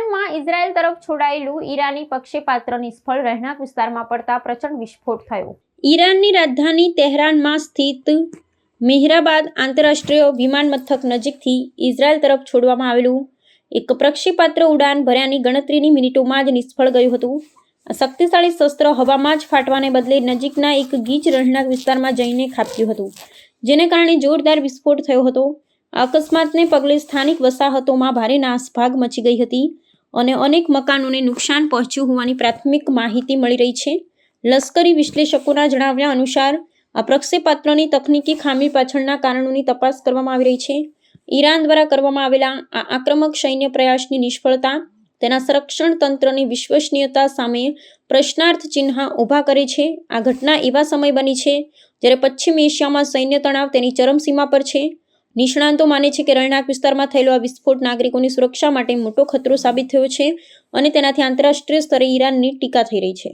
તેહરાનમાં Israel તરફ છોડાયેલું ઈરાની પ્રક્ષેપાસ્ત્ર નિષ્ફળ, રહેણાંક વિસ્તારમાં પડતા પ્રચંડ વિસ્ફોટ થયો। ઈરાનની રાજધાની તેહરાનમાં સ્થિત મેહરાબાદ આંતરરાષ્ટ્રીય વિમાનમથક નજીકથી ઇઝરાયલ તરફ છોડવામાં આવેલું એક પ્રક્ષેપાસ્ત્ર ઉડાન ભર્યાની ગણતરીની મિનિટોમાં જ નિષ્ફળ ગયું હતું। આ શક્તિશાળી શસ્ત્ર હવામાં જ ફાટવાને બદલે નજીકના એક ગીચ રહેણાંક વિસ્તારમાં જઈને ખાબક્યું હતું, જેને કારણે જોરદાર વિસ્ફોટ થયો હતો। આ અકસ્માતને પગલે સ્થાનિક વસાહતોમાં ભારે નાસભાગ મચી ગઈ હતી અને અનેક મકાનોને નુકસાન પહોંચ્યું હોવાની પ્રાથમિક માહિતી મળી રહી છે। લશ્કરી વિશ્લેષકોના જણાવ્યા અનુસાર આ પ્રક્ષેપાસ્ત્રની તકનીકી ખામી પાછળના કારણોની તપાસ કરવામાં આવી રહી છે। ઈરાન દ્વારા કરવામાં આવેલા આ આક્રમક સૈન્ય પ્રયાસની નિષ્ફળતા તેના સંરક્ષણ તંત્રની વિશ્વસનીયતા સામે પ્રશ્નાર્થ ચિહ્ન ઊભા કરે છે। આ ઘટના એવા સમય બની છે જ્યારે પશ્ચિમ એશિયામાં સૈન્ય તણાવ તેની ચરમસીમા પર છે। નિષ્ણાંતો માને છે કે રહેણાંક વિસ્તારમાં થયેલો આ વિસ્ફોટ નાગરિકોની સુરક્ષા માટે મોટો ખતરો સાબિત થયો છે અને તેનાથી આંતરરાષ્ટ્રીય સ્તરે ઈરાનની ટીકા થઈ રહી છે।